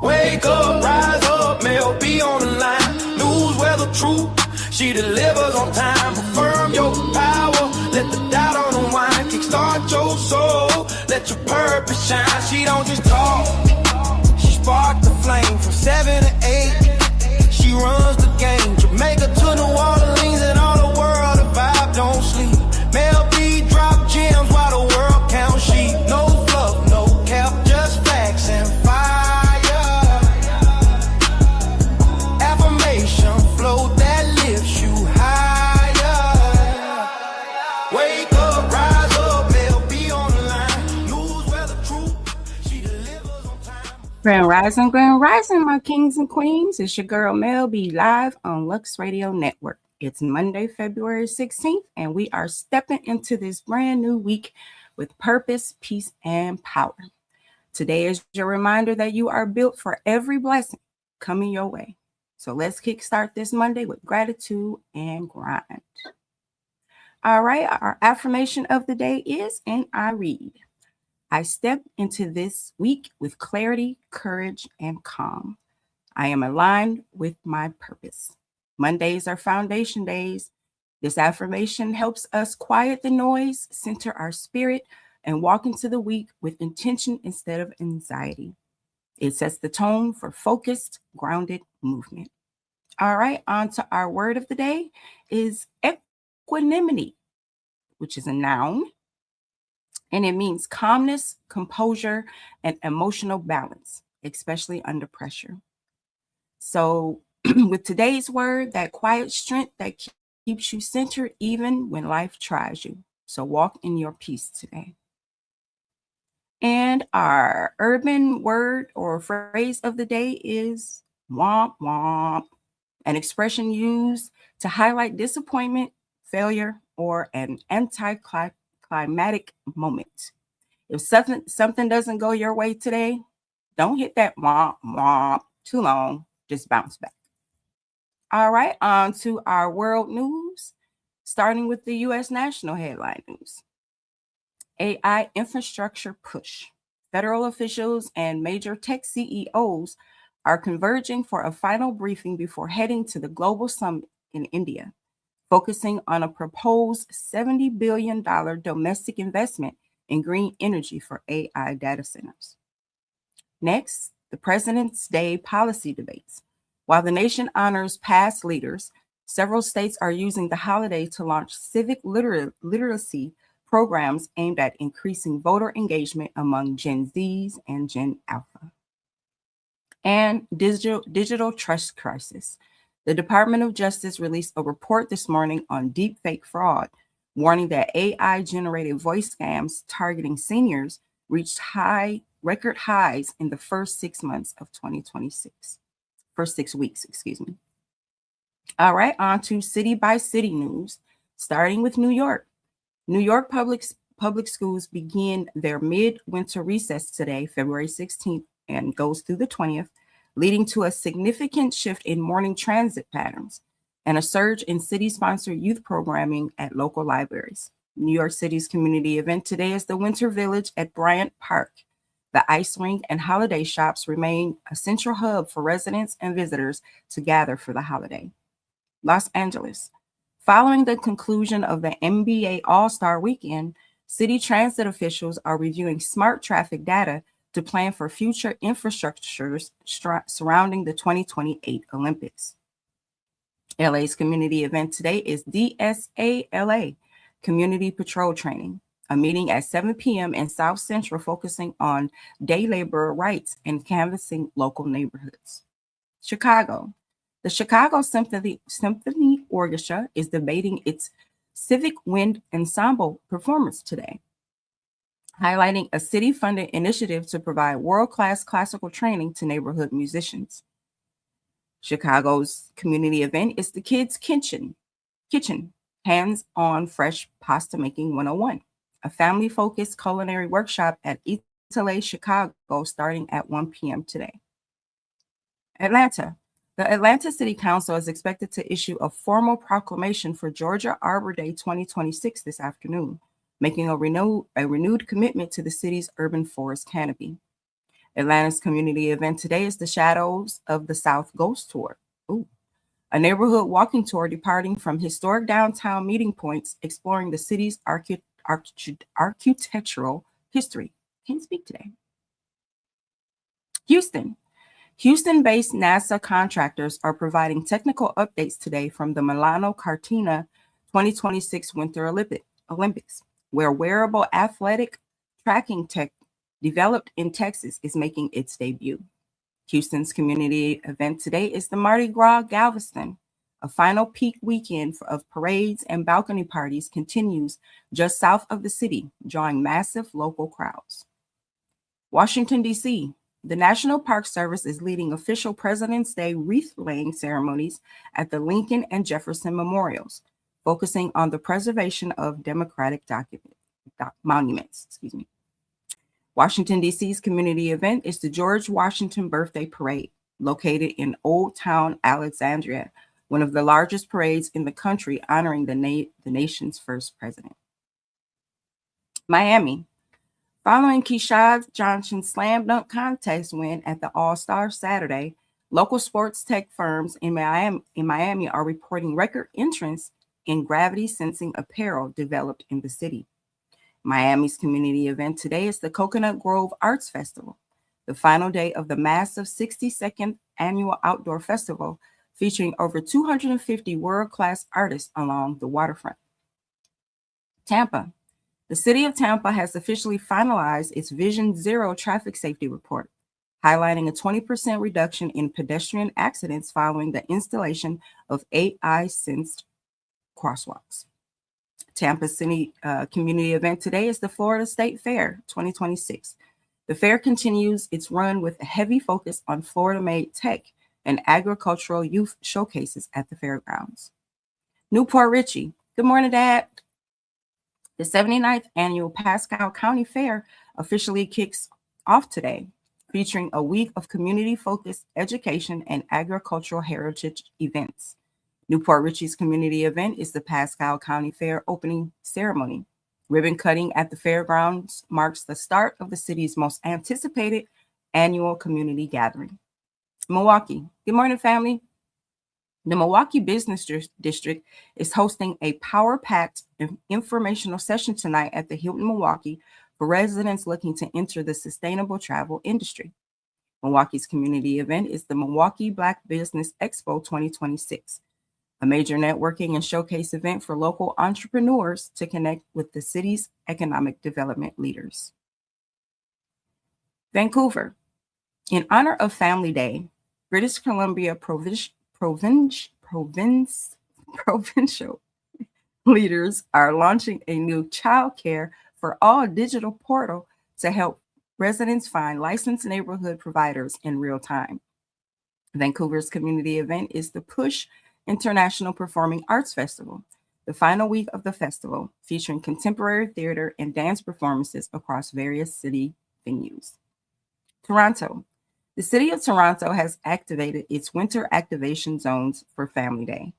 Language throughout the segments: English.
Wake up, rise up, Mell, be on the line. News, weather, truth, she delivers on time. Affirm your power, let the doubt unwind. Kickstart your soul, let your purpose shine. She don't just talk, she sparked the flame from 7 to 8. She runs the game, Jamaica to New Orleans and all the world. The vibe don't sleep. Mell B drop gems while the world counts sheep. No fluff, no cap, just facts and fire. Affirmation flow that lifts you higher. Wake up, rise up, Mell B on the line. News, weather, truth, she delivers on time. Grand Rising, my kings and queens. It's your girl Mell B live on Lux Radio Network. It's Monday, February 16th, and we are stepping into this brand new week with purpose, peace, and power. Today is your reminder that you are built for every blessing coming your way. So let's kickstart this Monday with gratitude and grind. All right, our affirmation of the day is, and I read, I step into this week with clarity, courage, and calm. I am aligned with my purpose. Mondays are foundation days. This affirmation helps us quiet the noise, center our spirit, and walk into the week with intention instead of anxiety. It sets the tone for focused, grounded movement. All right, on to our word of the day is equanimity, which is a noun, and it means calmness, composure, and emotional balance, especially under pressure. So with today's word, that quiet strength that keeps you centered even when life tries you. So walk in your peace today. And our urban word or phrase of the day is womp womp, an expression used to highlight disappointment, failure, or an anticlimactic moment. If something doesn't go your way today, don't hit that womp womp too long. Just bounce back. All right, on to our world news, starting with the U.S. national headline news. AI infrastructure push. Federal officials and major tech CEOs are converging for a final briefing before heading to the global summit in India, focusing on a proposed $70 billion domestic investment in green energy for AI data centers. Next, the President's Day policy debates. While the nation honors past leaders, several states are using the holiday to launch civic literacy programs aimed at increasing voter engagement among Gen Zs and Gen Alpha. And digital trust crisis. The Department of Justice released a report this morning on deepfake fraud, warning that AI-generated voice scams targeting seniors reached record highs in the first 6 months of 2026. First 6 weeks, excuse me. All right, on to city by city news, starting with New York. New York public schools begin their mid-winter recess today, February 16th, and goes through the 20th, leading to a significant shift in morning transit patterns and a surge in city-sponsored youth programming at local libraries. New York City's community event today is the Winter Village at Bryant Park. The ice rink and holiday shops remain a central hub for residents and visitors to gather for the holiday. Los Angeles. Following the conclusion of the NBA All-Star Weekend, city transit officials are reviewing smart traffic data to plan for future infrastructures surrounding the 2028 Olympics. LA's community event today is DSA LA, Community Patrol Training, a meeting at 7 p.m. in South Central focusing on day labor rights and canvassing local neighborhoods. Chicago. The Chicago Symphony Orchestra is debating its Civic Wind Ensemble performance today, highlighting a city-funded initiative to provide world-class classical training to neighborhood musicians. Chicago's community event is the Kids Kitchen, Hands-on Fresh Pasta Making 101, a family-focused culinary workshop at Italy, Chicago, starting at 1 p.m. today. Atlanta. The Atlanta City Council is expected to issue a formal proclamation for Georgia Arbor Day 2026 this afternoon, making a renewed commitment to the city's urban forest canopy. Atlanta's community event today is the Shadows of the South Ghost Tour. Ooh. A neighborhood walking tour departing from historic downtown meeting points, exploring the city's architectural history. Can't speak today. Houston. Houston-based NASA contractors are providing technical updates today from the Milano Cortina 2026 Winter Olympics, where wearable athletic tracking tech developed in Texas is making its debut. Houston's community event today is the Mardi Gras Galveston. A final peak weekend of parades and balcony parties continues just south of the city, drawing massive local crowds. Washington, D.C. The National Park Service is leading official President's Day wreath-laying ceremonies at the Lincoln and Jefferson memorials, focusing on the preservation of democratic monuments. Washington, D.C.'s community event is the George Washington Birthday Parade, located in Old Town Alexandria, one of the largest parades in the country honoring the nation's first president. Miami. Following Keyshawn Johnson's slam dunk contest win at the All-Star Saturday, local sports tech firms in Miami are reporting record entrants in gravity-sensing apparel developed in the city. Miami's community event today is the Coconut Grove Arts Festival, the final day of the massive 62nd annual outdoor festival featuring over 250 world-class artists along the waterfront. Tampa. The city of Tampa has officially finalized its Vision Zero traffic safety report, highlighting a 20% reduction in pedestrian accidents following the installation of AI-sensed crosswalks. Tampa City community event today is the Florida State Fair 2026. The fair continues its run with a heavy focus on Florida-made tech and agricultural youth showcases at the fairgrounds. Newport Richey. Good morning, Dad. The 79th annual Pasco County Fair officially kicks off today, featuring a week of community-focused education and agricultural heritage events. Newport Richey's community event is the Pasco County Fair opening ceremony. Ribbon cutting at the fairgrounds marks the start of the city's most anticipated annual community gathering. Milwaukee. Good morning, family. The Milwaukee Business District is hosting a power-packed informational session tonight at the Hilton Milwaukee for residents looking to enter the sustainable travel industry. Milwaukee's community event is the Milwaukee Black Business Expo 2026, a major networking and showcase event for local entrepreneurs to connect with the city's economic development leaders. Vancouver. In honor of Family Day, British Columbia provincial leaders are launching a new child care for all digital portal to help residents find licensed neighborhood providers in real time. Vancouver's community event is the Push International Performing Arts Festival, the final week of the festival, featuring contemporary theater and dance performances across various city venues. Toronto. The city of Toronto has activated its winter activation zones for Family Day,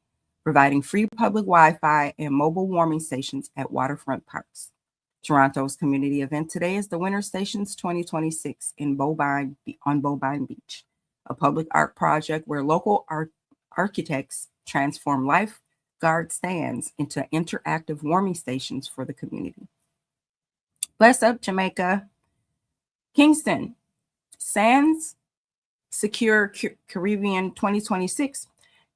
providing free public Wi-Fi and mobile warming stations at waterfront parks. Toronto's community event today is the Winter Stations 2026 on Bowbine Beach, a public art project where local architects transform lifeguard stands into interactive warming stations for the community. Bless up, Jamaica. Kingston. Sands Secure Caribbean 2026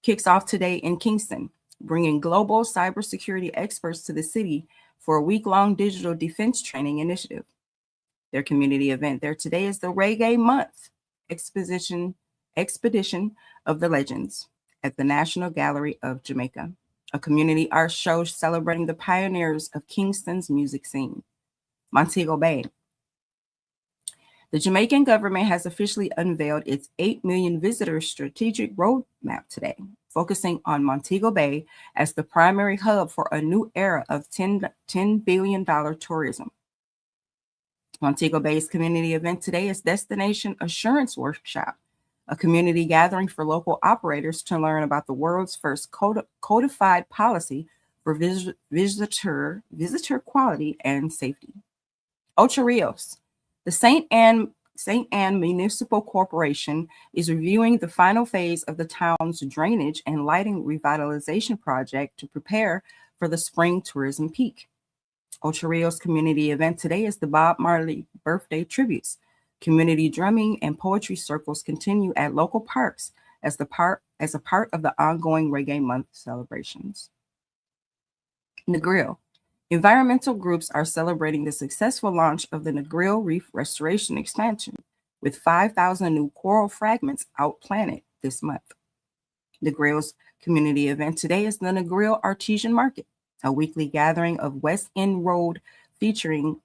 kicks off today in Kingston, bringing global cybersecurity experts to the city for a week-long digital defense training initiative. Their community event there today is the Reggae Month Expedition of the Legends at the National Gallery of Jamaica, a community art show celebrating the pioneers of Kingston's music scene. Montego Bay. The Jamaican government has officially unveiled its 8 million visitors strategic roadmap today, focusing on Montego Bay as the primary hub for a new era of $10 billion tourism. Montego Bay's community event today is Destination Assurance Workshop, a community gathering for local operators to learn about the world's first codified policy for visitor quality and safety. Ocho Rios. The St. Anne Municipal Corporation is reviewing the final phase of the town's drainage and lighting revitalization project to prepare for the spring tourism peak. Ocho Rios community event today is the Bob Marley birthday tributes. Community drumming and poetry circles continue at local parks as a part of the ongoing Reggae Month celebrations. Negril. Environmental groups are celebrating the successful launch of the Negril Reef Restoration Expansion, with 5,000 new coral fragments outplanted this month. Negril's community event today is the Negril Artesian Market, a weekly gathering of West End Road featuring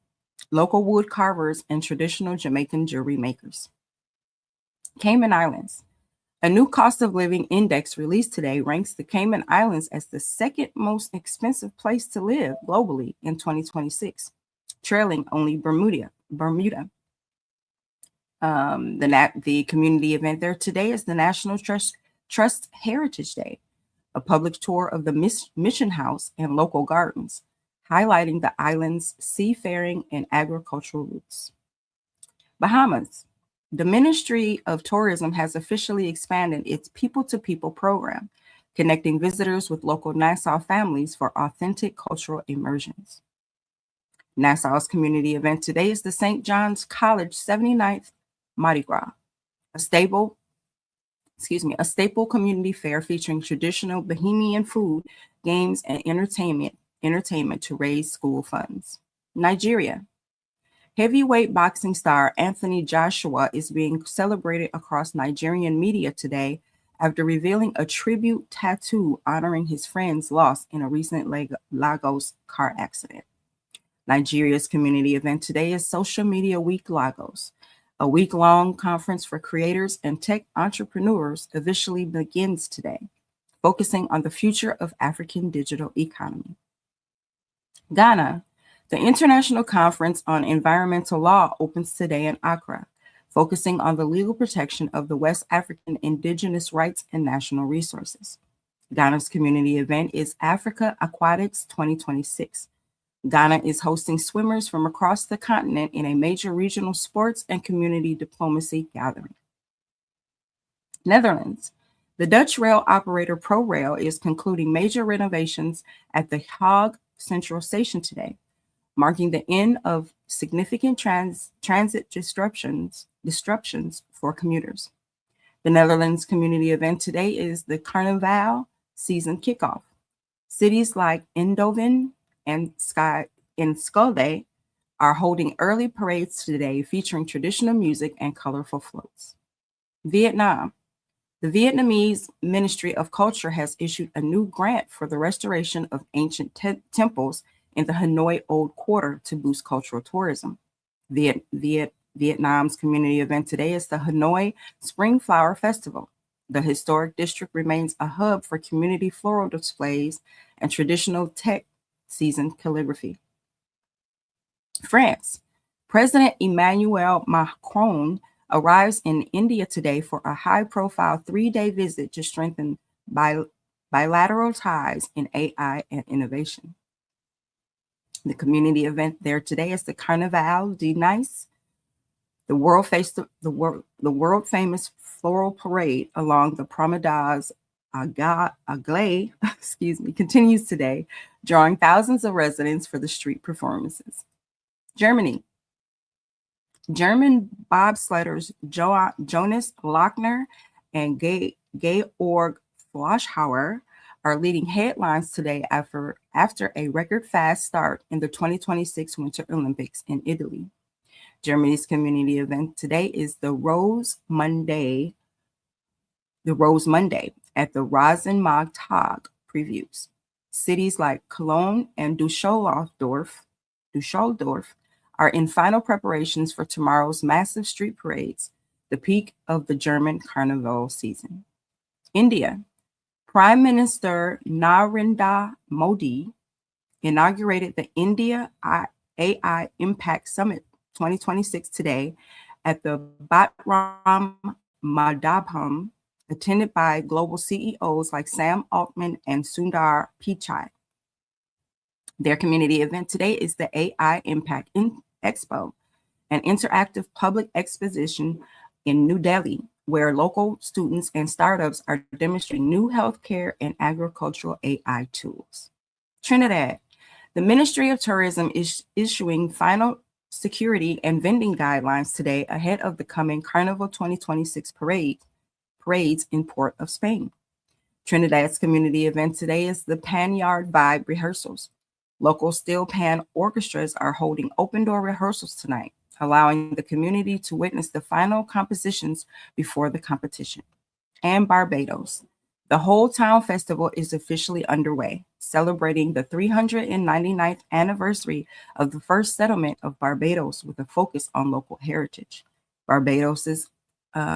local wood carvers and traditional Jamaican jewelry makers. Cayman Islands. A new cost of living index released today ranks the Cayman Islands as the second most expensive place to live globally in 2026, trailing only Bermuda. The community event there today is the National Trust Heritage Day, a public tour of the Mission House and local gardens, highlighting the island's seafaring and agricultural roots. Bahamas. The Ministry of Tourism has officially expanded its people-to-people program, connecting visitors with local Nassau families for authentic cultural immersions. Nassau's community event today is the St. John's College 79th Mardi Gras, a staple community fair featuring traditional Bahamian food, games, and entertainment to raise school funds. Nigeria. Heavyweight boxing star Anthony Joshua is being celebrated across Nigerian media today after revealing a tribute tattoo honoring his friend's loss in a recent Lagos car accident. Nigeria's community event today is Social Media Week Lagos. A week-long conference for creators and tech entrepreneurs officially begins today, focusing on the future of African digital economy. Ghana. The International Conference on Environmental Law opens today in Accra, focusing on the legal protection of the West African indigenous rights and national resources. Ghana's community event is Africa Aquatics 2026. Ghana is hosting swimmers from across the continent in a major regional sports and community diplomacy gathering. Netherlands. The Dutch rail operator ProRail is concluding major renovations at the Hague Central Station today, marking the end of significant transit disruptions for commuters. The Netherlands community event today is the Carnaval season kickoff. Cities like Eindhoven and Schelde are holding early parades today featuring traditional music and colorful floats. Vietnam. The Vietnamese Ministry of Culture has issued a new grant for the restoration of ancient temples in the Hanoi Old Quarter to boost cultural tourism. Vietnam's community event today is the Hanoi Spring Flower Festival. The historic district remains a hub for community floral displays and traditional tech season calligraphy. France. President Emmanuel Macron arrives in India today for a high-profile 3-day visit to strengthen bilateral ties in AI and innovation. The community event there today is the Carnaval de Nice. The world famous floral parade along the Promenades Anglais, continues today, drawing thousands of residents for the street performances. Germany. German bobsledders Jonas Lochner and Georg Floschauer are leading headlines today after a record fast start in the 2026 Winter Olympics in Italy. Germany's community event today is the Rose Monday at the Rosenmontag previews. Cities like Cologne and Düsseldorf are in final preparations for tomorrow's massive street parades, the peak of the German carnival season. India. Prime Minister Narendra Modi inaugurated the India AI Impact Summit 2026 today at the Batram Madhapam, attended by global CEOs like Sam Altman and Sundar Pichai. Their community event today is the AI Impact Expo, an interactive public exposition in New Delhi, where local students and startups are demonstrating new healthcare and agricultural AI tools. Trinidad, the Ministry of Tourism is issuing final security and vending guidelines today ahead of the coming Carnival 2026 parades in Port of Spain. Trinidad's community event today is the Pan-Yard Vibe rehearsals. Local steel pan orchestras are holding open-door rehearsals tonight, allowing the community to witness the final compositions before the competition. And Barbados. The Whole Town Festival is officially underway, celebrating the 399th anniversary of the first settlement of Barbados with a focus on local heritage. Barbados's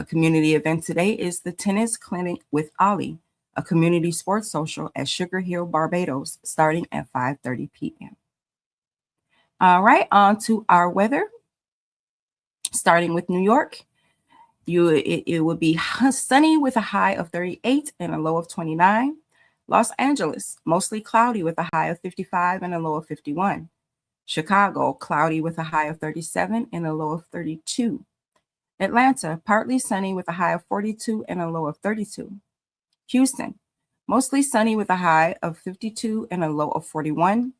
community event today is the Tennis Clinic with Ali, a community sports social at Sugar Hill, Barbados, starting at 5:30 p.m. All right, on to our weather. Starting with New York, it would be sunny with a high of 38 and a low of 29. Los Angeles, mostly cloudy with a high of 55 and a low of 51. Chicago, cloudy with a high of 37 and a low of 32. Atlanta, partly sunny with a high of 42 and a low of 32. Houston, mostly sunny with a high of 52 and a low of 41.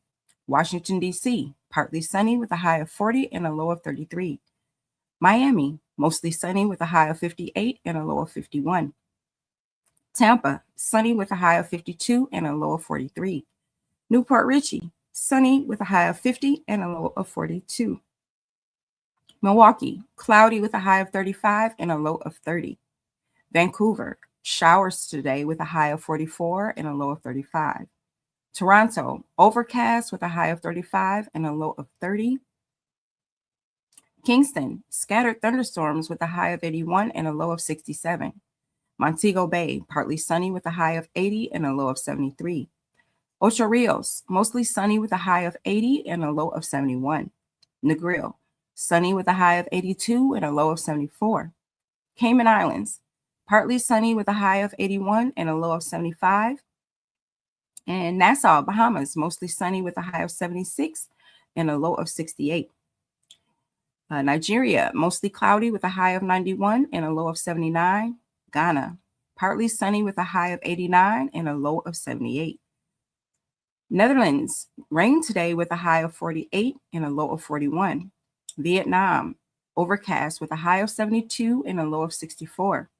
Washington, D.C., partly sunny with a high of 40 and a low of 33. Miami, mostly sunny with a high of 58 and a low of 51. Tampa, sunny with a high of 52 and a low of 43. Newport Richey, sunny with a high of 50 and a low of 42. Milwaukee, cloudy with a high of 35 and a low of 30. Vancouver, showers today with a high of 44 and a low of 35. Toronto, overcast with a high of 35 and a low of 30. Kingston, scattered thunderstorms with a high of 81 and a low of 67. Montego Bay, partly sunny with a high of 80 and a low of 73. Ocho Rios, mostly sunny with a high of 80 and a low of 71. Negril, sunny with a high of 82 and a low of 74. Cayman Islands, partly sunny with a high of 81 and a low of 75. And Nassau, Bahamas, mostly sunny with a high of 76 and a low of 68. Nigeria, mostly cloudy with a high of 91 and a low of 79. Ghana, partly sunny with a high of 89 and a low of 78. Netherlands, rain today with a high of 48 and a low of 41. Vietnam, overcast with a high of 72 and a low of 64.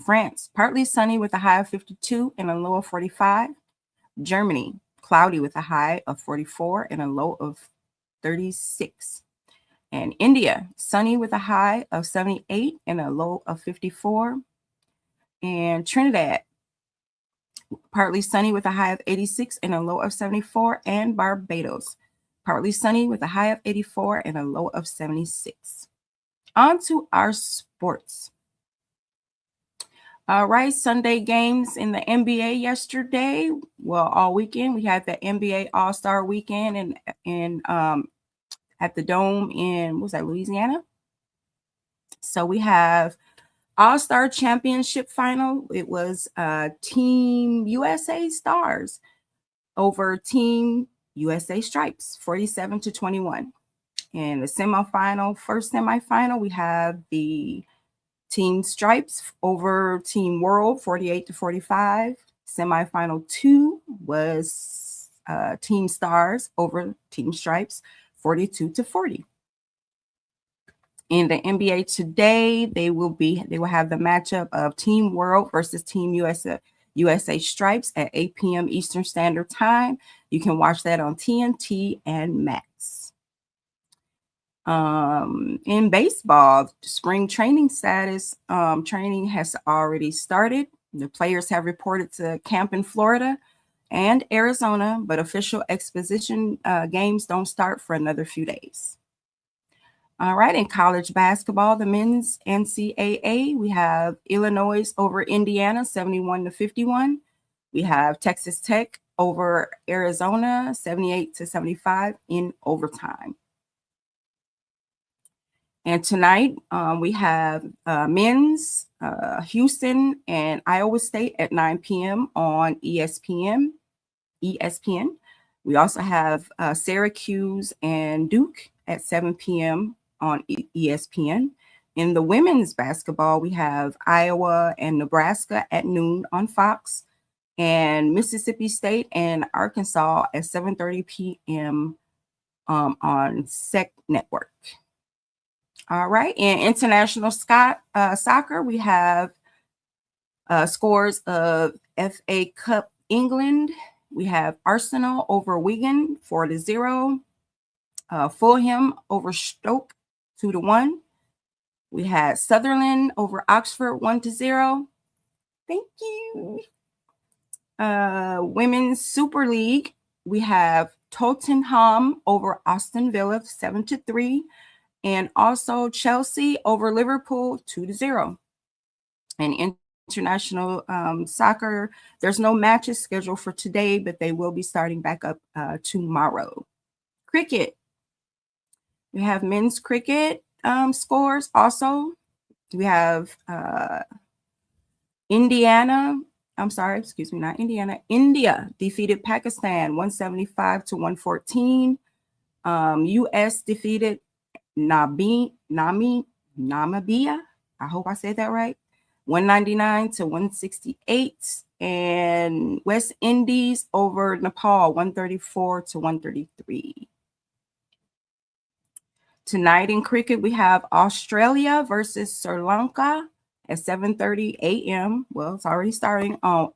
France, partly sunny with a high of 52 and a low of 45. Germany, cloudy with a high of 44 and a low of 36. And India, sunny with a high of 78 and a low of 54. And Trinidad, partly sunny with a high of 86 and a low of 74. And Barbados, partly sunny with a high of 84 and a low of 76. On to our sports. All right, Sunday games in the NBA yesterday. Well, all weekend we had the NBA All-Star Weekend in at the Dome in, what was that, Louisiana? So we have All-Star Championship Final. It was Team USA Stars over Team USA Stripes, 47-21. In the semifinal, first semifinal, we have the Team Stripes over Team World, 48-45. Semifinal 2 was Team Stars over Team Stripes, 42-40. In the NBA today, they will have the matchup of Team World versus Team USA Stripes at 8 p.m. Eastern Standard Time. You can watch that on TNT and Max. In baseball, spring training training has already started. The players have reported to camp in Florida and Arizona, but official exposition games don't start for another few days. All right, in college basketball, the men's NCAA, we have Illinois over Indiana, 71-51. We have Texas Tech over Arizona, 78-75 in overtime. And tonight we have men's Houston and Iowa State at 9 p.m. on ESPN. We also have Syracuse and Duke at 7 p.m. on ESPN. In the women's basketball, we have Iowa and Nebraska at noon on Fox, and Mississippi State and Arkansas at 7:30 p.m. On SEC Network. All right. In international soccer, we have scores of FA Cup England. We have Arsenal over Wigan 4-0. Fulham over Stoke 2-1. We had Sunderland over Oxford 1-0. Thank you. Women's Super League, we have Tottenham over Aston Villa 7-3. And also Chelsea over Liverpool 2-0. And international soccer, there's no matches scheduled for today, but they will be starting back up tomorrow. Cricket. We have men's cricket scores also. We have India defeated Pakistan 175-114. US defeated Namibia, I hope I said that right, 199-168. And West Indies over Nepal 134-133. Tonight in cricket, we have Australia versus Sri Lanka at 7:30 a.m. Well, it's already started on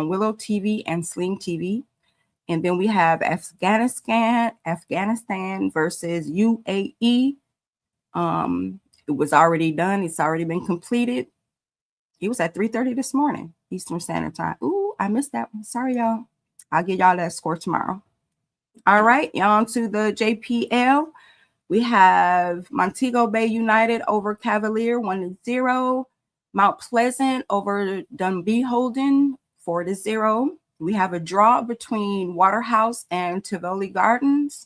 Willow TV and Sling TV. And then we have Afghanistan versus UAE. It was already done. It's already been completed. It was at 3:30 this morning, Eastern Standard Time. Ooh, I missed that one. Sorry, y'all. I'll give y'all that score tomorrow. All right, on to the JPL. We have Montego Bay United over Cavalier 1-0. Mount Pleasant over Dunby Holden 4-0. We have a draw between Waterhouse and Tivoli Gardens.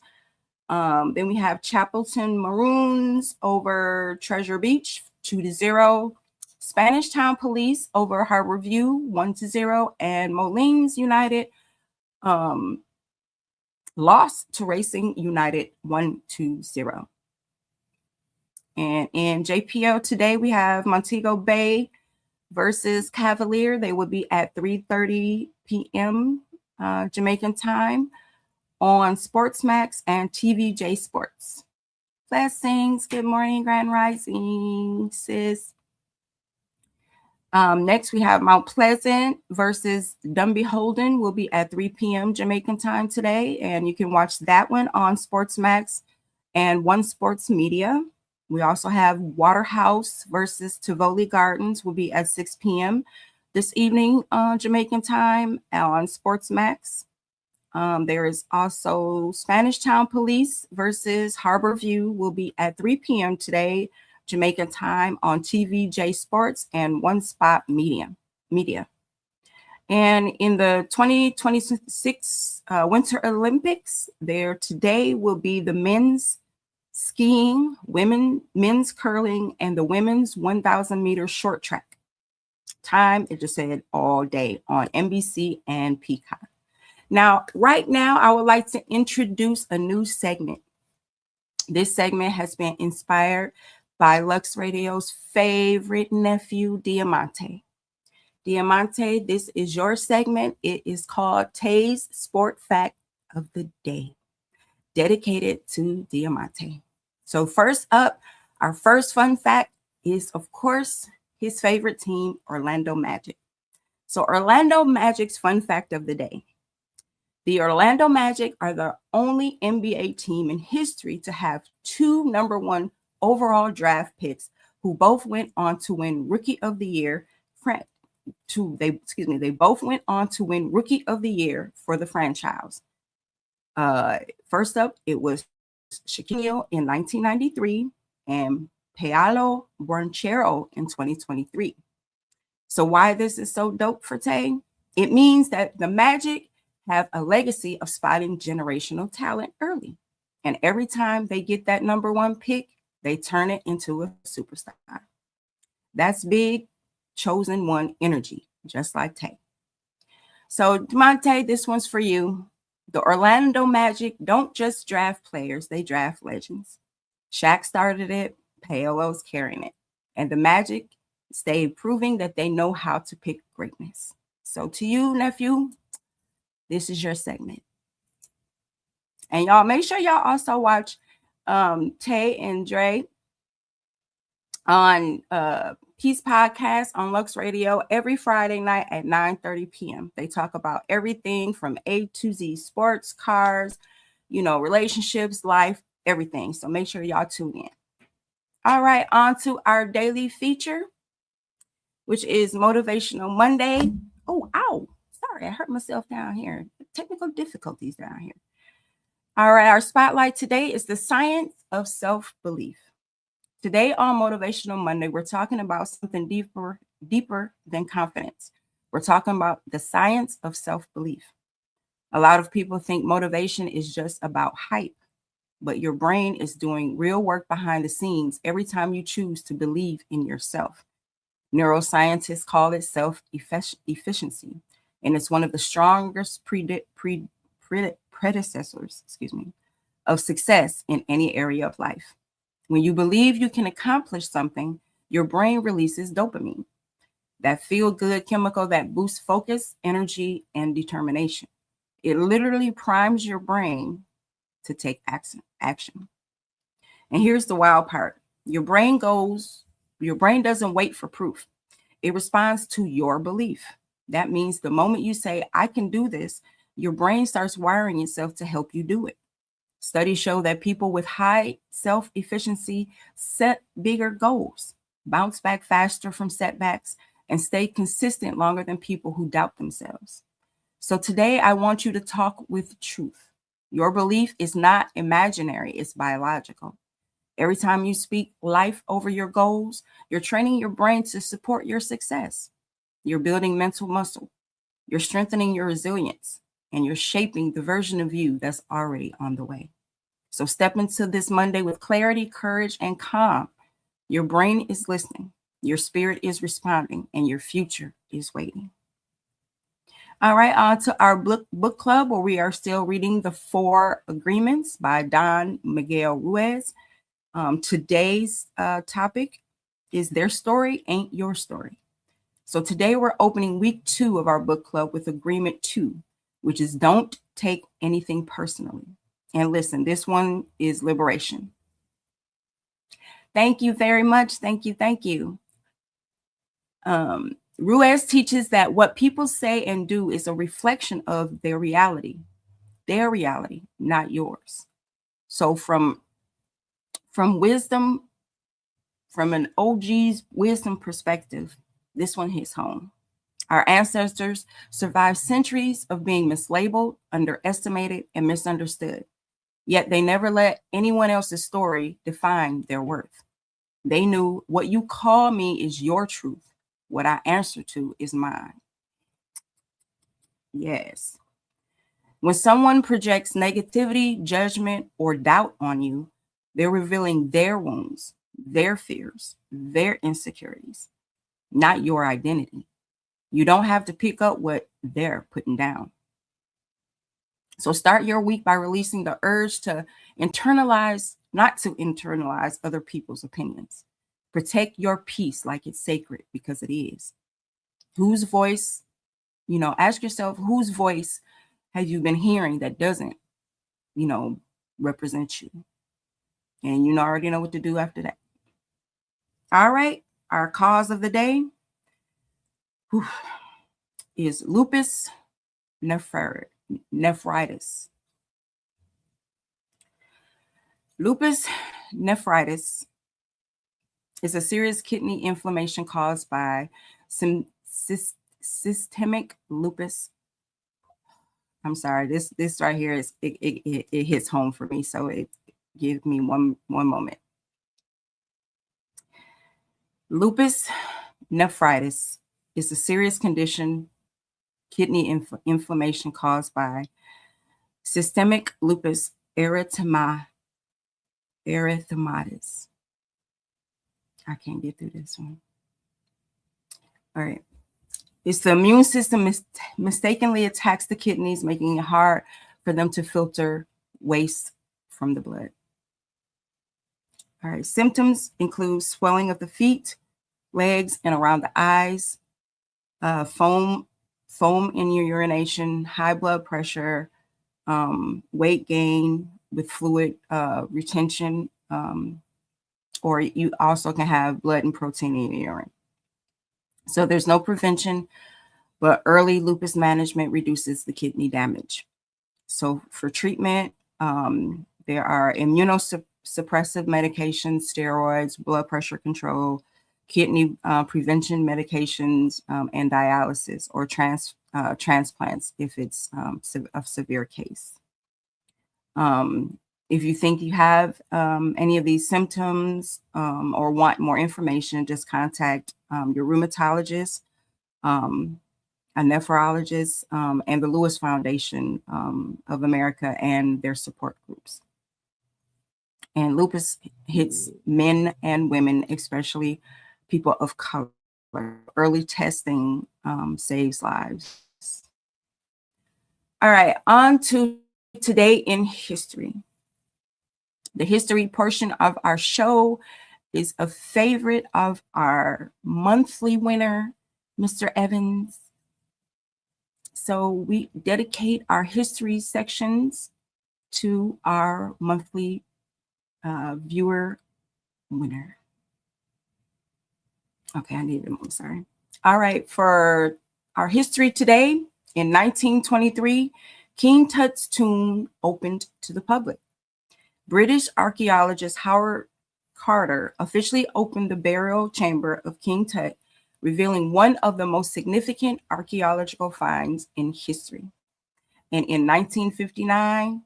Then we have Chapelton Maroons over Treasure Beach 2-0. Spanish Town Police over Harborview 1-0. And Moline United lost to Racing United 1-0. And in JPL today, we have Montego Bay versus Cavalier. They will be at 3:30 p.m. Jamaican time on Sportsmax and TVJ Sports. Blessings. Good morning, Grand Rising, sis. Next, we have Mount Pleasant versus Dunby Holden will be at 3 p.m. Jamaican time today. And you can watch that one on Sportsmax and One Sports Media. We also have Waterhouse versus Tivoli Gardens will be at 6 p.m. this evening on Jamaican time on Sportsmax. There is also Spanish Town Police versus Harborview will be at 3 p.m. today, Jamaican time on TVJ Sports and One Spot Media. And in the 2026 Winter Olympics, there today will be the men's skiing, men's curling, and the women's 1,000 meter short track. Time, it just said all day on NBC and Peacock. Now, right now, I would like to introduce a new segment. This segment has been inspired by Lux Radio's favorite nephew, Diamante. Diamante, this is your segment. It is called Tay's Sport Fact of the Day, dedicated to Diamante. So first up, our first fun fact is, of course, his favorite team, Orlando Magic. So Orlando Magic's fun fact of the day. The Orlando Magic are the only NBA team in history to have two number one overall draft picks who both went on to win Rookie of the Year. They both went on to win Rookie of the Year for the franchise. First up, it was Shaquille O'Neal in 1993 and Paolo Banchero in 2023. So why this is so dope for Tay? It means that the Magic have a legacy of spotting generational talent early. And every time they get that number one pick, they turn it into a superstar. That's big, chosen one energy, just like Tay. So, Demonte, this one's for you. The Orlando Magic don't just draft players, they draft legends. Shaq started it, Paolo's carrying it. And the Magic stayed proving that they know how to pick greatness. So, to you, nephew, this is your segment. And y'all, make sure y'all also watch Tay and Dre on Peace Podcast on Lux Radio every Friday night at 9:30 p.m. They talk about everything from A to Z, sports, cars, relationships, life, everything. So make sure y'all tune in. All right, on to our daily feature, which is Motivational Monday. Oh, ow. Sorry, I hurt myself down here. Technical difficulties down here. All right, our spotlight today is the science of self-belief. Today on Motivational Monday, we're talking about something deeper than confidence. We're talking about the science of self-belief. A lot of people think motivation is just about hype, but your brain is doing real work behind the scenes every time you choose to believe in yourself. Neuroscientists call it self-efficiency, and it's one of the strongest predecessors, of success in any area of life. When you believe you can accomplish something, your brain releases dopamine, that feel-good chemical that boosts focus, energy, and determination. It literally primes your brain to take action. And here's the wild part. Your brain doesn't wait for proof. It responds to your belief. That means the moment you say, I can do this, your brain starts wiring itself to help you do it. Studies show that people with high self-efficiency set bigger goals, bounce back faster from setbacks, and stay consistent longer than people who doubt themselves. So today, I want you to talk with truth. Your belief is not imaginary, it's biological. Every time you speak life over your goals, you're training your brain to support your success. You're building mental muscle. You're strengthening your resilience, and you're shaping the version of you that's already on the way. So step into this Monday with clarity, courage, and calm. Your brain is listening, your spirit is responding, and your future is waiting. All right, on to our book club, where we are still reading The 4 Agreements by Don Miguel Ruiz. Today's topic is Their Story Ain't Your Story. So today we're opening week 2 of our book club with Agreement 2, which is don't take anything personally. And listen, this one is liberation. Thank you very much. Thank you. Ruiz teaches that what people say and do is a reflection of their reality, not yours. So from wisdom, from an OG's wisdom perspective, this one hits home. Our ancestors survived centuries of being mislabeled, underestimated, and misunderstood. Yet they never let anyone else's story define their worth. They knew what you call me is your truth. What I answer to is mine. Yes. When someone projects negativity, judgment, or doubt on you, they're revealing their wounds, their fears, their insecurities, not your identity. You don't have to pick up what they're putting down. So start your week by releasing the urge to not to internalize other people's opinions. Protect your peace like it's sacred, because it is. Whose voice, ask yourself, whose voice have you been hearing that doesn't, represent you? And you already know what to do after that. All right. Our cause of the day is lupus nephritis. Lupus nephritis is a serious kidney inflammation caused by systemic lupus. I'm sorry, this right here is it hits home for me, so it gives me one moment. Lupus nephritis is a serious condition, kidney inflammation caused by systemic lupus erythematosus. I can't get through this one. All right. It's the immune system mistakenly attacks the kidneys, making it hard for them to filter waste from the blood. All right. Symptoms include swelling of the feet, legs, and around the eyes, foam in your urination, high blood pressure, weight gain with fluid retention, or you also can have blood and protein in your urine. So there's no prevention, but early lupus management reduces the kidney damage. So for treatment, there are immunosuppressive medications, steroids, blood pressure control, kidney prevention medications, and dialysis or transplants if it's a severe case. If you think you have any of these symptoms or want more information, just contact your rheumatologist, a nephrologist, and the Lewis Foundation of America and their support groups. And lupus hits men and women, especially people of color. Early testing saves lives. All right, on to today in history. The history portion of our show is a favorite of our monthly winner, Mr. Evans. So we dedicate our history sections to our monthly viewer winner. Okay, I needed them. I'm sorry. All right, for our history today, in 1923, King Tut's tomb opened to the public. British archaeologist Howard Carter officially opened the burial chamber of King Tut, revealing one of the most significant archaeological finds in history. And in 1959,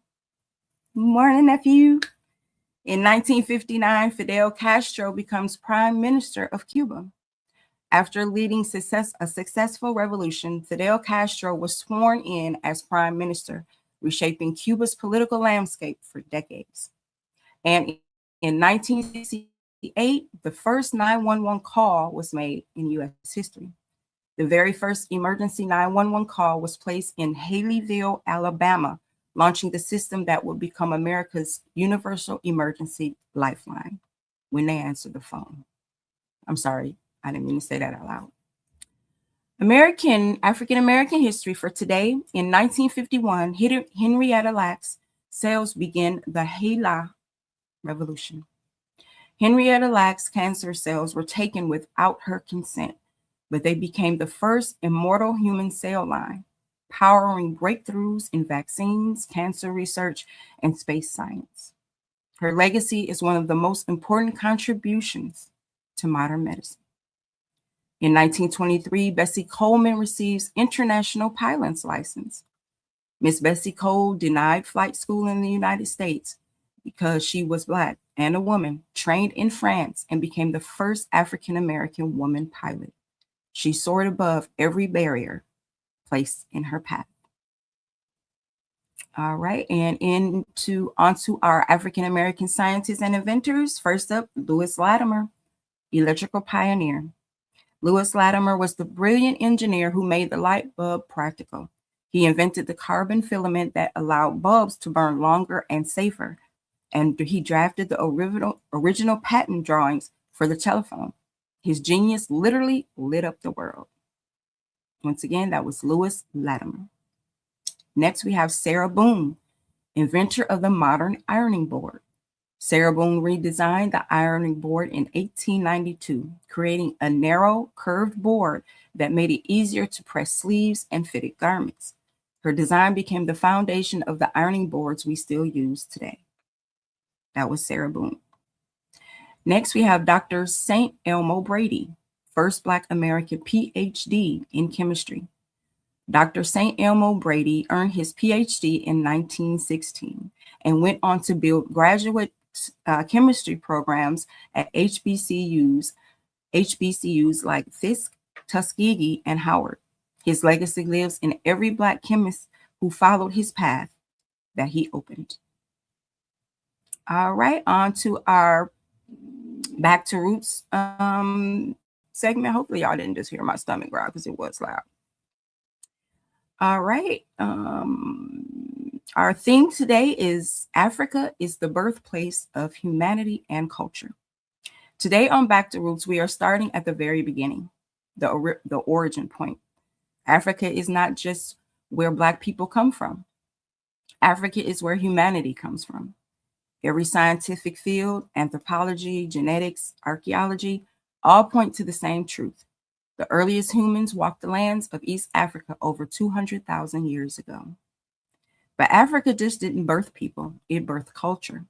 morning, nephew. In 1959, Fidel Castro becomes Prime Minister of Cuba. After leading a successful revolution, Fidel Castro was sworn in as Prime Minister, reshaping Cuba's political landscape for decades. And in 1968, the first 911 call was made in U.S. history. The very first emergency 911 call was placed in Haleyville, Alabama, launching the system that would become America's universal emergency lifeline when they answered the phone. I'm sorry, I didn't mean to say that out loud. African-American history for today. In 1951, Henrietta Lacks cells began the HeLa revolution. Henrietta Lacks cancer cells were taken without her consent, but they became the first immortal human cell line, powering breakthroughs in vaccines, cancer research, and space science. Her legacy is one of the most important contributions to modern medicine. In 1923, Bessie Coleman receives international pilot's license. Miss Bessie Cole denied flight school in the United States because she was Black and a woman, trained in France, and became the first African-American woman pilot. She soared above every barrier placed in her path. All right, and onto our African-American scientists and inventors. First up, Lewis Latimer, electrical pioneer. Lewis Latimer was the brilliant engineer who made the light bulb practical. He invented the carbon filament that allowed bulbs to burn longer and safer, and he drafted the original patent drawings for the telephone. His genius literally lit up the world. Once again, that was Lewis Latimer. Next, we have Sarah Boone, inventor of the modern ironing board. Sarah Boone redesigned the ironing board in 1892, creating a narrow, curved board that made it easier to press sleeves and fitted garments. Her design became the foundation of the ironing boards we still use today. That was Sarah Boone. Next, we have Dr. St. Elmo Brady, first Black American PhD in chemistry. Dr. St. Elmo Brady earned his PhD in 1916 and went on to build graduate chemistry programs at HBCUs like Fisk, Tuskegee, and Howard. His legacy lives in every Black chemist who followed his path that he opened. All right, on to our Back to Roots segment. Hopefully y'all didn't just hear my stomach growl because it was loud. All right. Our theme today is Africa is the birthplace of humanity and culture. Today on Back to Roots, we are starting at the very beginning, the origin point. Africa is not just where Black people come from. Africa is where humanity comes from. Every scientific field, anthropology, genetics, archaeology, all point to the same truth. The earliest humans walked the lands of East Africa over 200,000 years ago. But Africa just didn't birth people, it birthed culture.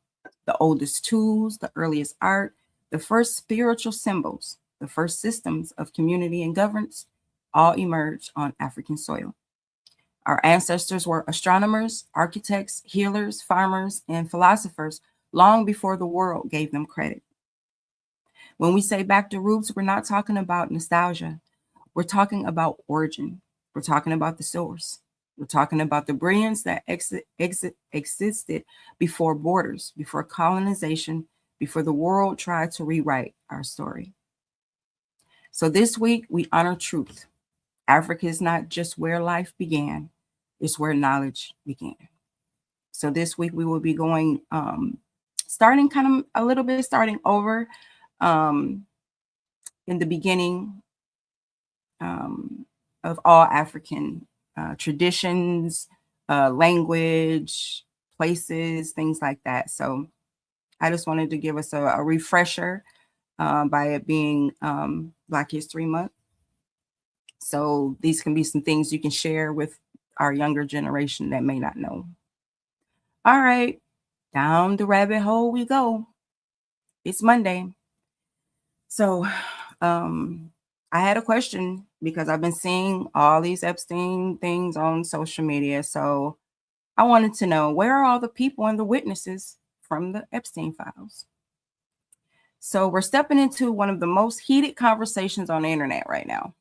The oldest tools, the earliest art, the first spiritual symbols, the first systems of community and governance all emerged on African soil. Our ancestors were astronomers, architects, healers, farmers, and philosophers long before the world gave them credit. When we say back to roots, we're not talking about nostalgia. We're talking about origin. We're talking about the source. We're talking about the brilliance that existed before borders, before colonization, before the world tried to rewrite our story. So this week, we honor truth. Africa is not just where life began, it's where knowledge began. So this week, we will be going, starting kind of a little bit, starting over in the beginning of all African traditions, language, places, things like that. So I just wanted to give us a refresher by it being Black History Month. So these can be some things you can share with our younger generation that may not know. All right, down the rabbit hole we go. It's Monday. So I had a question because I've been seeing all these Epstein things on social media. So I wanted to know, where are all the people and the witnesses from the Epstein files? So we're stepping into one of the most heated conversations on the internet right now.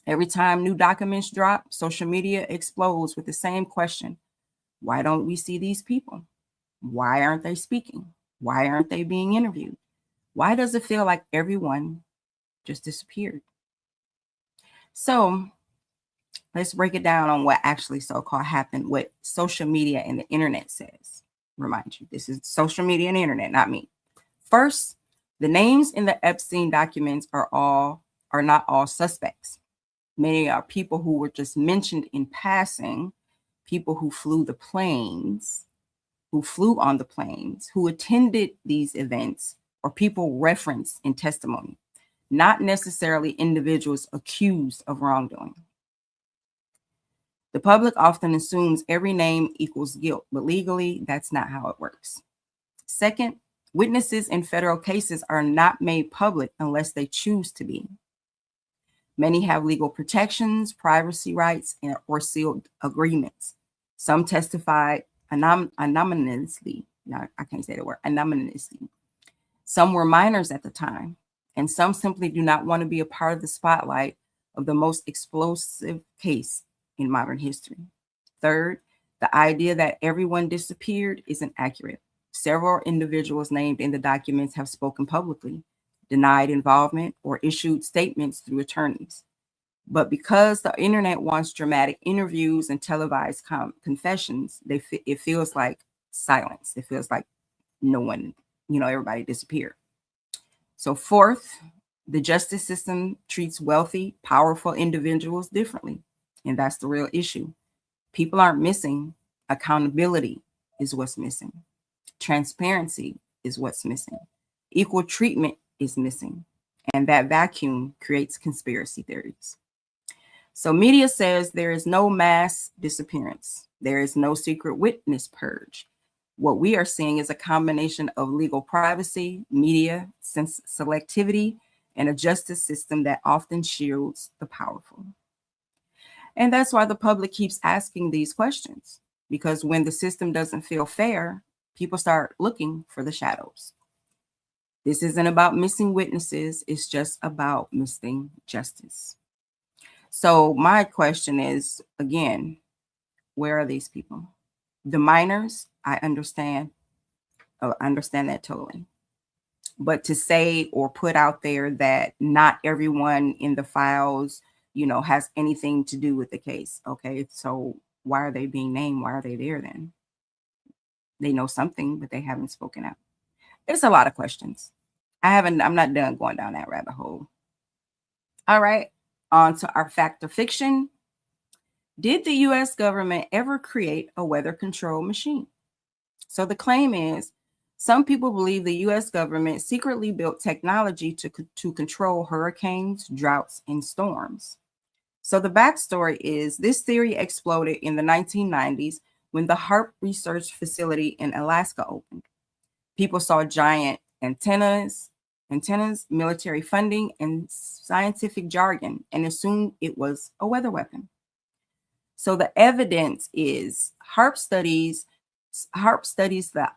Every time new documents drop, social media explodes with the same question. Why don't we see these people? Why aren't they speaking? Why aren't they being interviewed? Why does it feel like everyone just disappeared? So let's break it down on what actually so-called happened, what social media and the internet says. Remind you, this is social media and internet, not me. First, the names in the Epstein documents are not all suspects. Many are people who were just mentioned in passing, people who flew on the planes, who attended these events, or people referenced in testimony, not necessarily individuals accused of wrongdoing. The public often assumes every name equals guilt, but legally, that's not how it works. Second, witnesses in federal cases are not made public unless they choose to be. Many have legal protections, privacy rights, or sealed agreements. Some testified anonymously. No, I can't say the word, anonymously. Some were minors at the time, and some simply do not want to be a part of the spotlight of the most explosive case in modern history. Third, the idea that everyone disappeared isn't accurate. Several individuals named in the documents have spoken publicly, denied involvement, or issued statements through attorneys. But because the internet wants dramatic interviews and televised confessions, it feels like silence. It feels like no one, everybody disappeared. So fourth, the justice system treats wealthy, powerful individuals differently. And that's the real issue. People aren't missing. Accountability is what's missing. Transparency is what's missing. Equal treatment is missing. And that vacuum creates conspiracy theories. So media says there is no mass disappearance. There is no secret witness purge. What we are seeing is a combination of legal privacy, media selectivity, and a justice system that often shields the powerful. And that's why the public keeps asking these questions, because when the system doesn't feel fair, people start looking for the shadows. This isn't about missing witnesses, it's just about missing justice. So my question is, again, where are these people? The minors, I understand that totally. But to say or put out there that not everyone in the files, has anything to do with the case. Okay, so why are they being named? Why are they there then? They know something, but they haven't spoken out. There's a lot of questions. I'm not done going down that rabbit hole. All right, on to our fact or fiction. Did the US government ever create a weather control machine? So the claim is some people believe the US government secretly built technology to control hurricanes, droughts, and storms. So the backstory is this theory exploded in the 1990s when the HARP research facility in Alaska opened. People saw giant antennas, military funding, and scientific jargon, and assumed it was a weather weapon. So the evidence is HARP studies the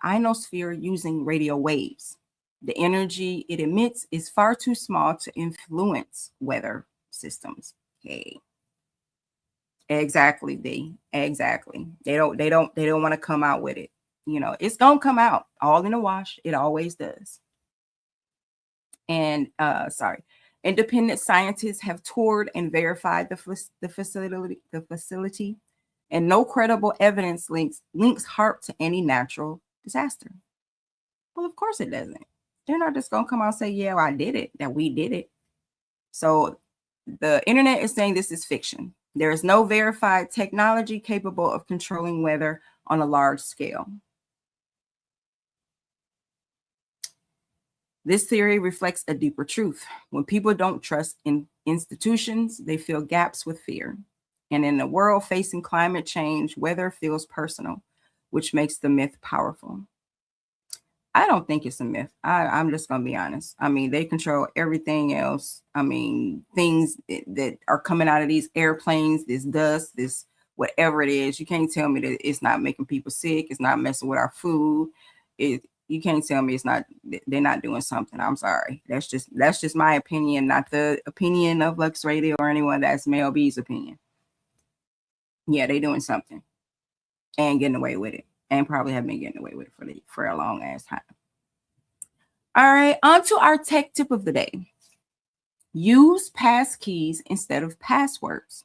ionosphere using radio waves. The energy it emits is far too small to influence weather systems. Okay. Exactly, D. Exactly. They don't want to come out with it. It's gonna come out all in a wash. It always does. And independent scientists have toured and verified the facility, and no credible evidence links HARP to any natural disaster. Well, of course it doesn't. They're not just gonna come out and say, "Yeah, well, I did it," that we did it. So the internet is saying this is fiction. There is no verified technology capable of controlling weather on a large scale. This theory reflects a deeper truth. When people don't trust in institutions, they fill gaps with fear. And in a world facing climate change, weather feels personal, which makes the myth powerful. I don't think it's a myth. I'm just going to be honest. I mean, they control everything else. I mean, things that are coming out of these airplanes, this dust, this whatever it is, you can't tell me that it's not making people sick. It's not messing with our food. You can't tell me they're not doing something. I'm sorry. That's just my opinion, not the opinion of Lux Radio or anyone. That's Mel B's opinion. Yeah, they're doing something and getting away with it, and probably have been getting away with it for a long ass time. All right, on to our tech tip of the day. Use passkeys instead of passwords.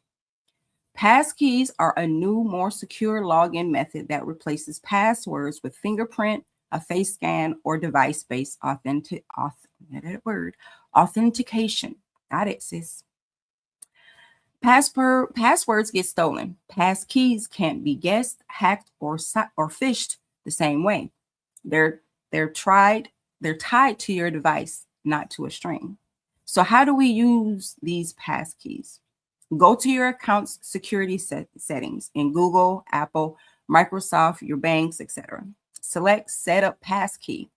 Passkeys are a new, more secure login method that replaces passwords with fingerprint, a face scan, or device-based authentication. Got it, sis. Passwords get stolen. Passkeys can't be guessed, hacked, or phished the same way. They're tied to your device, not to a string. So how do we use these passkeys? Go to your account's security settings in Google, Apple, Microsoft, your banks, etc. Select Set Up Passkey.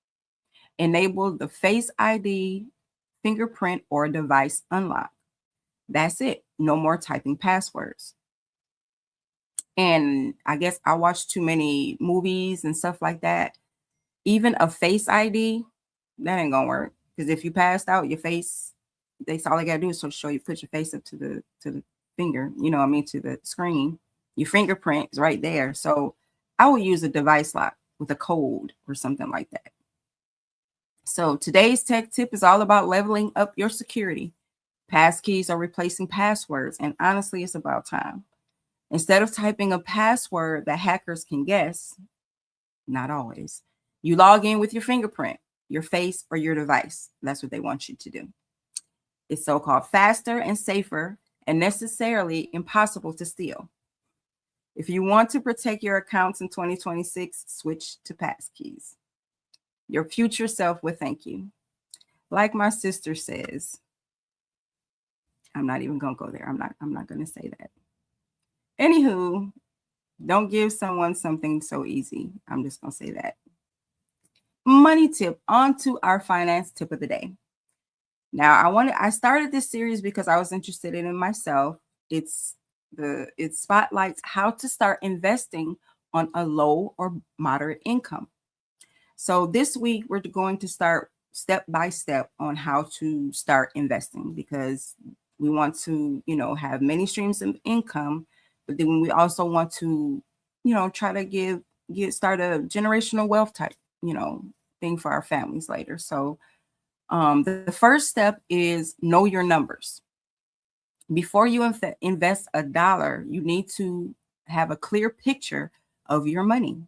Enable the Face ID, fingerprint, or device unlock. That's it. No more typing passwords. And I guess I watched too many movies and stuff like that. Even a Face ID, that ain't gonna work. Because if you passed out, your face, that's all they gotta do is show you, put your face up to the finger, to the screen. Your fingerprint is right there. So I would use a device lock with a code or something like that. So today's tech tip is all about leveling up your security. Passkeys are replacing passwords, and honestly, it's about time. Instead of typing a password that hackers can guess, not always, you log in with your fingerprint, your face, or your device. That's what they want you to do. It's so-called faster and safer and necessarily impossible to steal. If you want to protect your accounts in 2026, switch to passkeys. Your future self will thank you. Like my sister says, I'm not even going to go there. I'm not going to say that. Anywho, don't give someone something so easy. I'm just going to say that. Money tip, on to our finance tip of the day. Now, I started this series because I was interested in it myself. It spotlights how to start investing on a low or moderate income. So this week, we're going to start step by step on how to start investing, because we want to, have many streams of income, but then we also want to, try to start a generational wealth type, thing for our families later. So the first step is know your numbers. Before you invest $1, you need to have a clear picture of your money.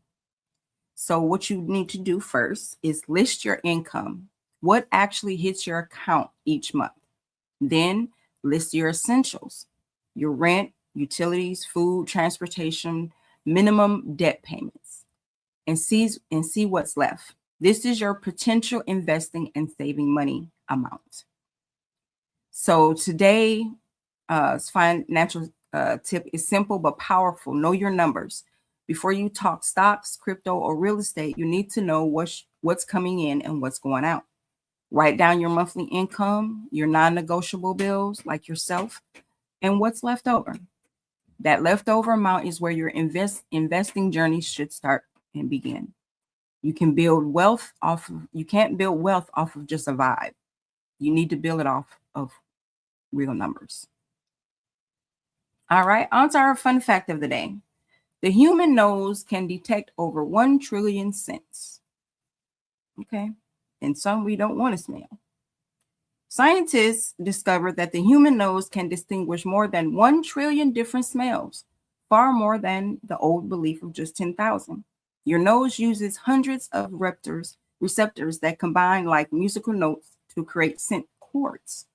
So what you need to do first is list your income, what actually hits your account each month. Then list your essentials, your rent, utilities, food, transportation, minimum debt payments, and see what's left. This is your potential investing and saving money amount. So today, financial tip is simple but powerful. Know your numbers. Before you talk stocks, crypto, or real estate, you need to know what's coming in and what's going out. Write down your monthly income, your non-negotiable bills like yourself, and what's left over. That leftover amount is where your investing journey should start and begin. You can't build wealth off of just a vibe. You need to build it off of real numbers. All right, on to our fun fact of the day. The human nose can detect over 1 trillion scents. Okay, and some we don't want to smell. Scientists discovered that the human nose can distinguish more than 1 trillion different smells, far more than the old belief of just 10,000. Your nose uses hundreds of receptors that combine like musical notes to create scent chords.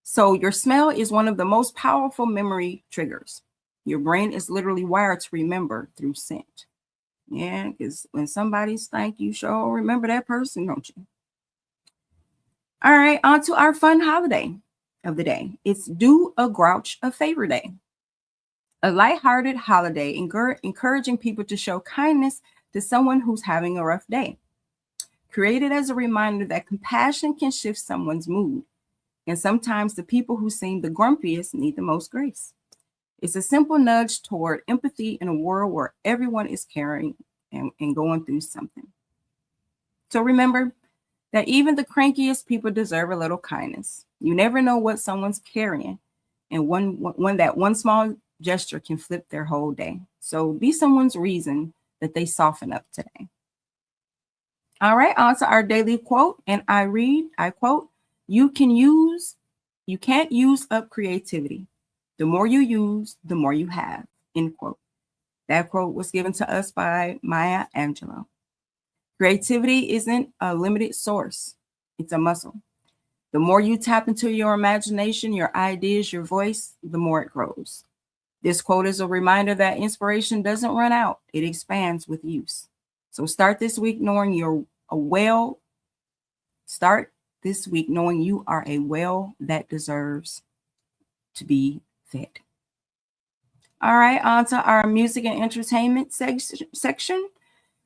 So your smell is one of the most powerful memory triggers. Your brain is literally wired to remember through scent. Yeah, because when somebody stank, you sure remember that person, don't you? All right, on to our fun holiday of the day. It's Do a Grouch a Favor Day. A lighthearted holiday encouraging people to show kindness to someone who's having a rough day. Created as a reminder that compassion can shift someone's mood. And sometimes the people who seem the grumpiest need the most grace. It's a simple nudge toward empathy in a world where everyone is caring and going through something. So remember that even the crankiest people deserve a little kindness. You never know what someone's carrying, and one small gesture can flip their whole day. So be someone's reason that they soften up today. All right, on to our daily quote, and I quote, you can't use up creativity. The more you use, the more you have, end quote. That quote was given to us by Maya Angelou. Creativity isn't a limited source. It's a muscle. The more you tap into your imagination, your ideas, your voice, the more it grows. This quote is a reminder that inspiration doesn't run out. It expands with use. So start this week knowing you are a well that deserves to be fed. All right, on to our music and entertainment section.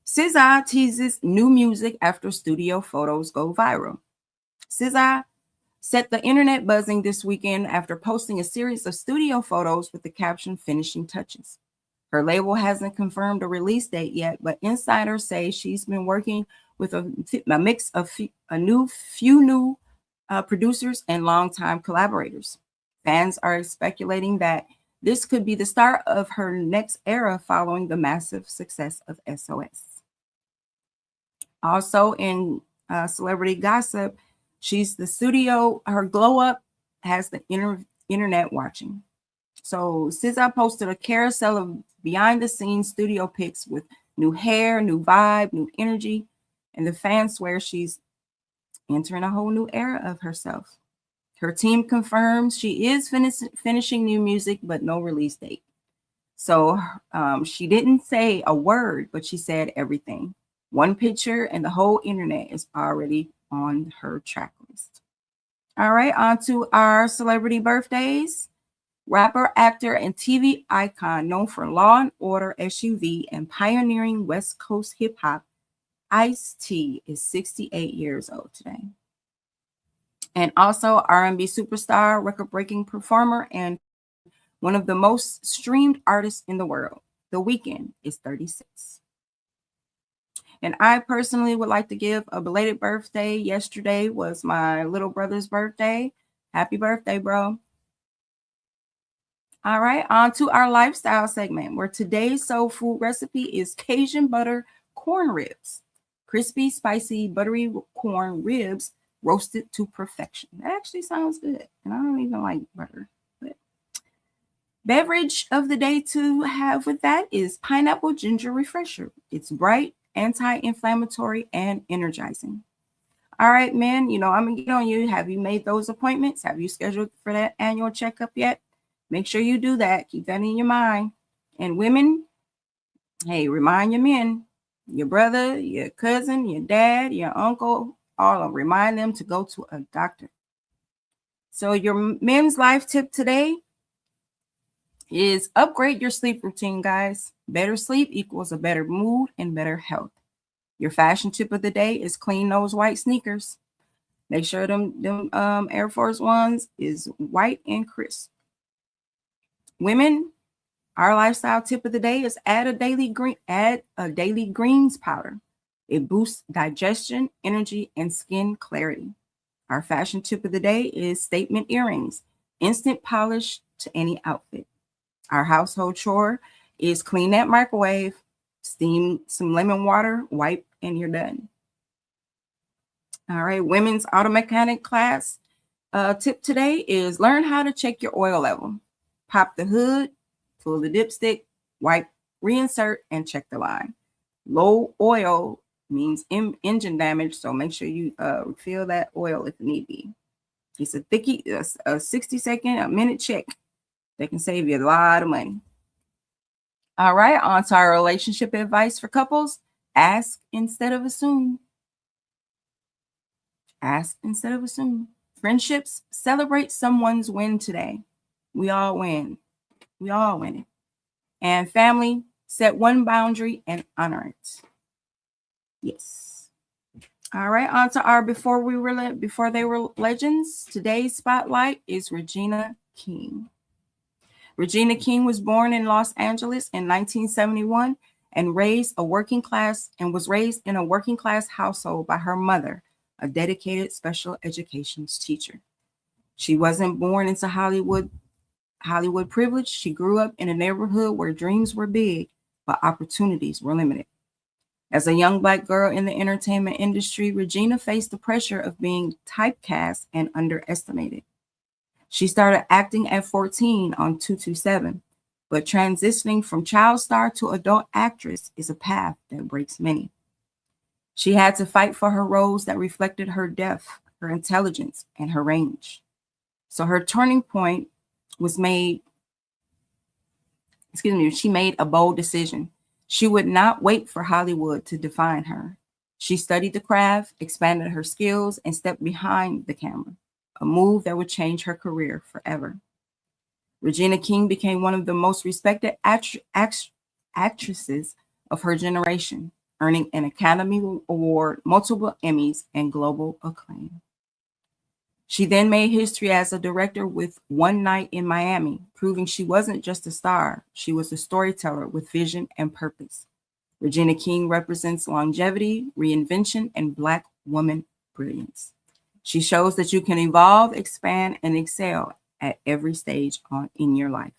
SZA teases new music after studio photos go viral. SZA set the internet buzzing this weekend after posting a series of studio photos with the caption "finishing touches." Her label hasn't confirmed a release date yet, but insiders say she's been working with a mix of few new producers and longtime collaborators. Fans are speculating that this could be the start of her next era following the massive success of SOS. Also in celebrity gossip, her glow up has the internet watching. So SZA posted a carousel of behind the scenes studio pics with new hair, new vibe, new energy, and the fans swear she's entering a whole new era of herself. Her team confirms she is finishing new music, but no release date. So she didn't say a word, but she said everything. One picture and the whole internet is already on her track list. All right, on to our celebrity birthdays. Rapper, actor, and TV icon known for Law and Order SUV and pioneering West Coast hip hop, Ice-T is 68 years old today. And also R&B superstar, record-breaking performer, and one of the most streamed artists in the world, The Weeknd, is 36. And I personally would like to give a belated birthday. Yesterday was my little brother's birthday. Happy birthday, bro. All right, on to our lifestyle segment, where today's soul food recipe is Cajun butter corn ribs. crispy, spicy, buttery corn ribs roasted to perfection. That actually sounds good. And I don't even like butter. But beverage of the day to have with that is pineapple ginger refresher. It's bright, anti-inflammatory, and energizing. All right, man, I'm going to get on you. Have you made those appointments? Have you scheduled for that annual checkup yet? Make sure you do that. Keep that in your mind. And women, hey, remind your men, your brother, your cousin, your dad, your uncle, all of them, remind them to go to a doctor. So your men's life tip today is upgrade your sleep routine, guys. Better sleep equals a better mood and better health. Your fashion tip of the day is clean those white sneakers. Make sure them Air Force Ones is white and crisp. Women, our lifestyle tip of the day is add a daily greens powder. It boosts digestion, energy, and skin clarity. Our fashion tip of the day is statement earrings, instant polish to any outfit. Our household chore is clean that microwave, steam some lemon water, wipe, and you're done. All right, women's auto mechanic class tip today is learn how to check your oil level. Pop the hood, pull the dipstick, wipe, reinsert, and check the line. Low oil means engine damage, so make sure you refill that oil if need be. It's a 60-second, a minute check that can save you a lot of money. All right, on to our relationship advice for couples. Ask instead of assume. Ask instead of assume. Friendships, celebrate someone's win today. We all win. We all win it. And family, set one boundary and honor it. Yes. All right, on to our before they were legends. Today's spotlight is Regina King. Regina King was born in Los Angeles in 1971 and was raised in a working class household by her mother, a dedicated special education teacher. She wasn't born into Hollywood privilege. She grew up in a neighborhood where dreams were big, but opportunities were limited. As a young Black girl in the entertainment industry, Regina faced the pressure of being typecast and underestimated. She started acting at 14 on 227, but transitioning from child star to adult actress is a path that breaks many. She had to fight for her roles that reflected her depth, her intelligence, and her range. So her turning point was she made a bold decision. She would not wait for Hollywood to define her. She studied the craft, expanded her skills, and stepped behind the camera, a move that would change her career forever. Regina King became one of the most respected actresses of her generation, earning an Academy Award, multiple Emmys, and global acclaim. She then made history as a director with One Night in Miami, proving she wasn't just a star, she was a storyteller with vision and purpose. Regina King represents longevity, reinvention, and Black woman brilliance. She shows that you can evolve, expand, and excel at every stage in your life.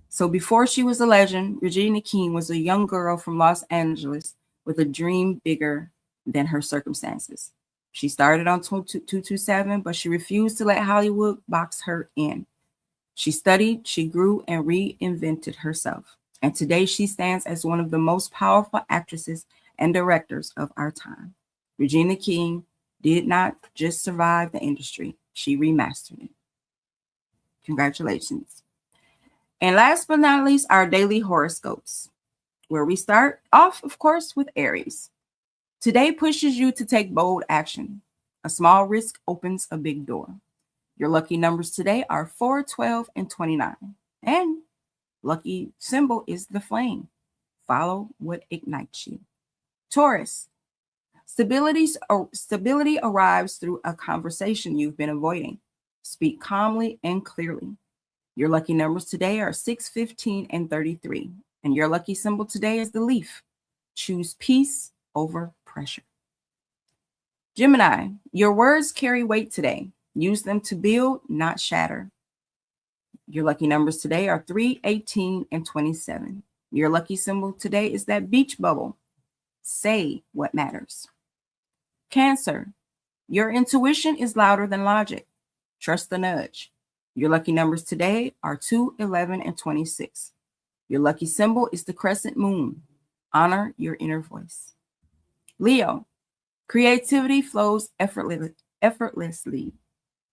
So before she was a legend, Regina King was a young girl from Los Angeles with a dream bigger than her circumstances. She started on 227, but she refused to let Hollywood box her in. She studied, she grew, and reinvented herself. And today she stands as one of the most powerful actresses and directors of our time. Regina King did not just survive the industry, she remastered it. Congratulations. And last but not least, our daily horoscopes, where we start off, of course, with Aries. Today pushes you to take bold action. A small risk opens a big door. Your lucky numbers today are 4, 12, and 29. And lucky symbol is the flame. Follow what ignites you. Taurus. Stability arrives through a conversation you've been avoiding. Speak calmly and clearly. Your lucky numbers today are 6, 15, and 33. And your lucky symbol today is the leaf. Choose peace over pressure. Gemini, your words carry weight today. Use them to build, not shatter. Your lucky numbers today are 3, 18, and 27. Your lucky symbol today is that beach bubble. Say what matters. Cancer, your intuition is louder than logic. Trust the nudge. Your lucky numbers today are 2, 11, and 26. Your lucky symbol is the crescent moon. Honor your inner voice. Leo, creativity flows effortlessly.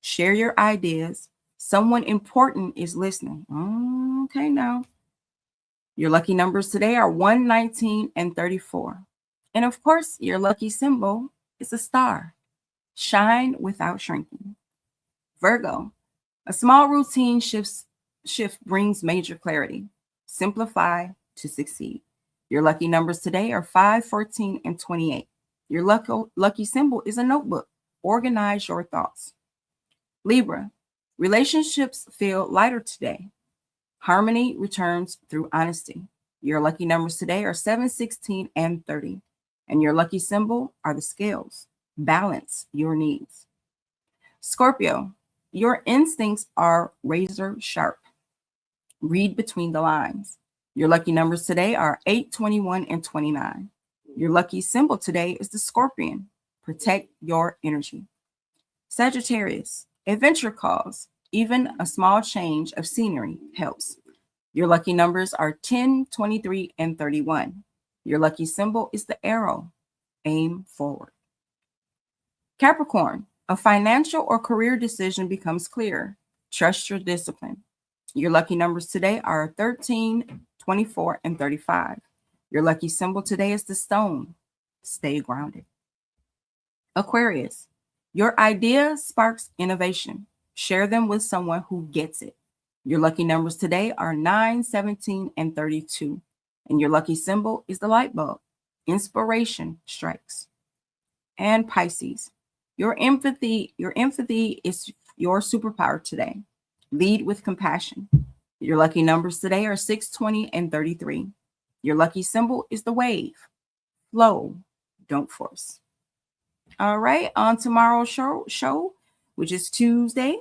Share your ideas. Someone important is listening. Okay, now. Your lucky numbers today are 1, 19, and 34. And of course, your lucky symbol is a star. Shine without shrinking. Virgo, a small routine shift brings major clarity. Simplify to succeed. Your lucky numbers today are 5, 14, and 28. Your lucky symbol is a notebook. Organize your thoughts. Libra, relationships feel lighter today. Harmony returns through honesty. Your lucky numbers today are 7, 16, and 30. And your lucky symbol are the scales. Balance your needs. Scorpio, your instincts are razor sharp. Read between the lines. Your lucky numbers today are 8, 21, and 29. Your lucky symbol today is the scorpion. Protect your energy. Sagittarius, adventure calls. Even a small change of scenery helps. Your lucky numbers are 10, 23, and 31. Your lucky symbol is the arrow. Aim forward. Capricorn, a financial or career decision becomes clear. Trust your discipline. Your lucky numbers today are 13, 24, and 35. Your lucky symbol today is the stone. Stay grounded. Aquarius, your idea sparks innovation. Share them with someone who gets it. Your lucky numbers today are 9, 17, and 32. And your lucky symbol is the light bulb. Inspiration strikes. And Pisces, your empathy is your superpower today. Lead with compassion. Your lucky numbers today are 6, 20, and 33. Your lucky symbol is the wave. Flow, don't force. All right, on tomorrow's show, which is Tuesday,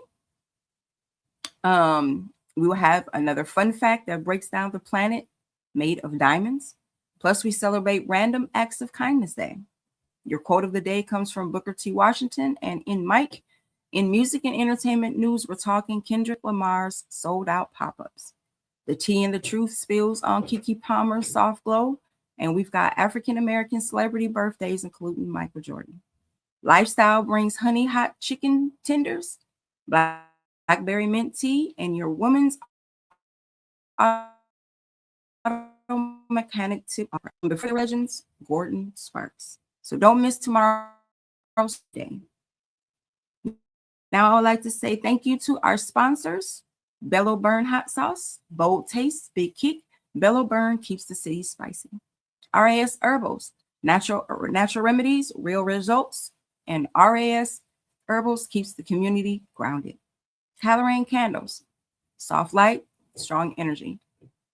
we will have another fun fact that breaks down the planet made of diamonds. Plus, we celebrate Random Acts of Kindness Day. Your quote of the day comes from Booker T. Washington. And in Mike, in music and entertainment news, we're talking Kendrick Lamar's sold out pop-ups. The tea and the truth spills on Keke Palmer's soft glow. And we've got African-American celebrity birthdays, including Michael Jordan. Lifestyle brings honey hot chicken tenders, blackberry mint tea, and your woman's auto mechanic tip. Before the legends, Gordon Sparks. So don't miss tomorrow's day. Now I would like to say thank you to our sponsors, Bello Burn Hot Sauce, Bold Taste, Big Kick. Bello Burn keeps the city spicy. RAS Herbals, natural remedies, real results. And RAS Herbals keeps the community grounded. Colorane Candles, soft light, strong energy.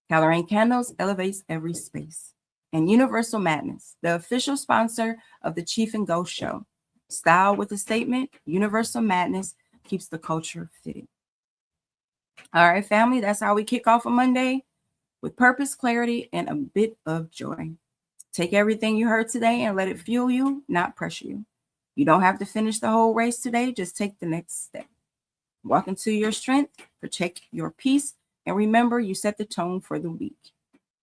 Colorane Candles elevates every space. And Universal Madness, the official sponsor of the Chief and Ghost Show. Style with a statement, Universal Madness keeps the culture fitted. All right, family, that's how we kick off a Monday with purpose, clarity, and a bit of joy. Take everything you heard today and let it fuel you, not pressure you. You don't have to finish the whole race today. Just take the next step. Walk into your strength, protect your peace, and remember you set the tone for the week.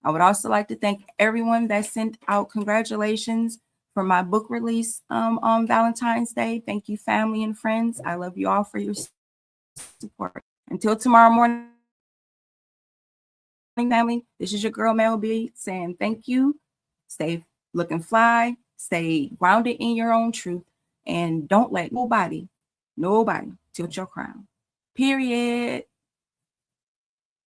I would also like to thank everyone that sent out congratulations for my book release on Valentine's Day. Thank you, family and friends. I love you all for your support. Until tomorrow morning, family, this is your girl Mel B saying thank you. Stay looking fly, stay grounded in your own truth, and don't let nobody tilt your crown. Period.